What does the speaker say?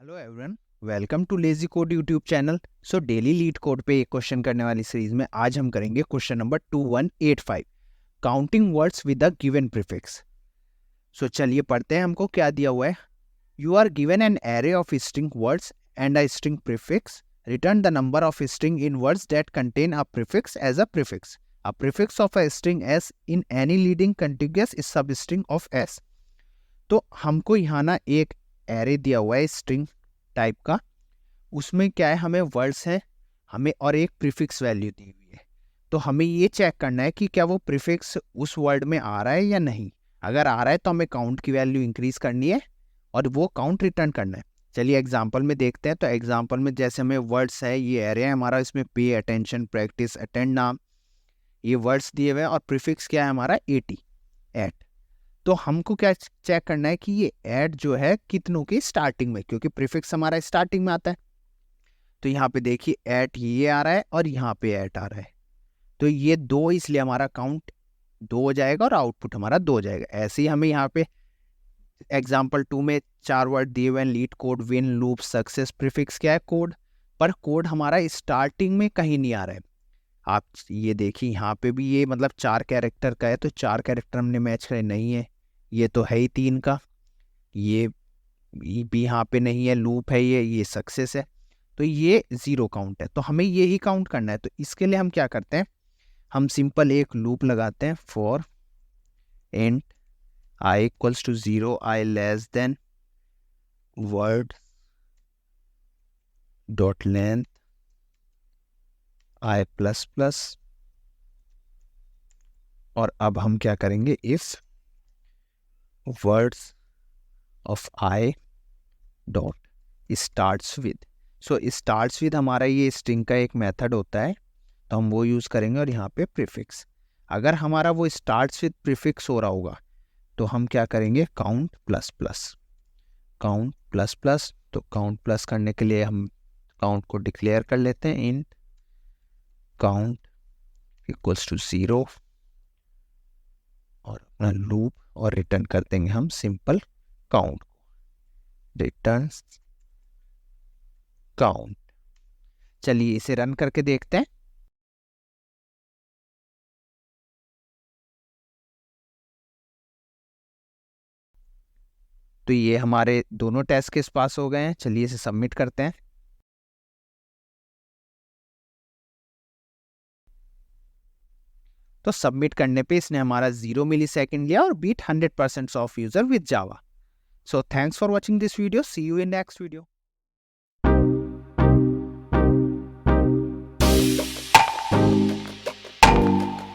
Hello everyone, welcome too lazy code YouTube channel. So daily leet code पे एक question करने वाली series में आज हम करेंगे question number 2185, counting words with a given prefix. So चलिए पढ़ते हैं, हमको क्या दिया हुआ है। You are given an array of string words and a string prefix. Return the number of string in words that contain a prefix as a prefix. A prefix of a string S in any leading contiguous sub string of S. तो हमको यहाँ ना एक array दिया हुआ है string type का, उसमें क्या है, हमें वर्ड्स है हमें और एक प्रीफिक्स वैल्यू दी हुई है। तो हमें ये चेक करना है कि क्या वो प्रीफिक्स उस वर्ड में आ रहा है या नहीं। अगर आ रहा है तो हमें काउंट की वैल्यू इंक्रीज करनी है और वो काउंट रिटर्न करना है। चलिए एग्जांपल में देखते हैं। तो एग्जांपल में जैसे हमें वर्ड्स है, ये एरे है हमारा, इसमें पे अटेंशन, प्रैक्टिस, अटेंड, नाम, ये वर्ड्स दिए हुए हैं और प्रीफिक्स क्या है हमारा 80 एट। तो हमको क्या चेक करना है कि ये ऐड जो है कितनों की स्टार्टिंग में, क्योंकि प्रीफिक्स हमारा स्टार्टिंग में आता है। तो यहाँ पे देखिए एट ये आ रहा है और यहाँ पे एट आ रहा है, तो ये दो, इसलिए हमारा काउंट 2 हो जाएगा और आउटपुट हमारा 2 हो जाएगा। ऐसे ही हमें यहाँ पे एग्जाम्पल 2 में 4 वर्ड दिए हुए हैं, lead, code, win, loop, success. Prefix क्या है कोड, पर कोड हमारा स्टार्टिंग में कहीं नहीं आ रहा है। आप ये देखिए यहाँ पे भी ये मतलब 4 कैरेक्टर का है, तो 4 कैरेक्टर हमने मैच करे नहीं है, ये तो है ही 3 का, ये भी यहाँ पे नहीं है, लूप है ये सक्सेस है, तो ये 0 काउंट है। तो हमें ये ही काउंट करना है। तो इसके लिए हम क्या करते हैं, हम सिंपल एक लूप लगाते हैं, for int i equals to 0, i less than word dot length i plus plus. और अब हम क्या करेंगे, if words of i dot starts with. So starts with हमारा ये स्ट्रिंग का एक मेथड होता है, तो हम वो यूज़ करेंगे। और यहाँ पे प्रीफिक्स, अगर हमारा वो स्टार्ट्स विद प्रीफिक्स हो रहा होगा तो हम क्या करेंगे, count plus plus, count plus plus. तो काउंट प्लस करने के लिए हम काउंट को डिक्लेयर कर लेते हैं, इंट काउंट इक्वल्स टू 0 और अपना लूप, और रिटर्न कर देंगे हम सिंपल काउंट को, रिटर्न काउंट। चलिए इसे रन करके देखते हैं। तो ये हमारे दोनों टेस्ट केस पास हो गए हैं। चलिए इसे सबमिट करते हैं। तो सबमिट करने पे इसने हमारा 0 मिलीसेकंड लिया और beat 100% of user with Java. So thanks for watching this video, see you in next video.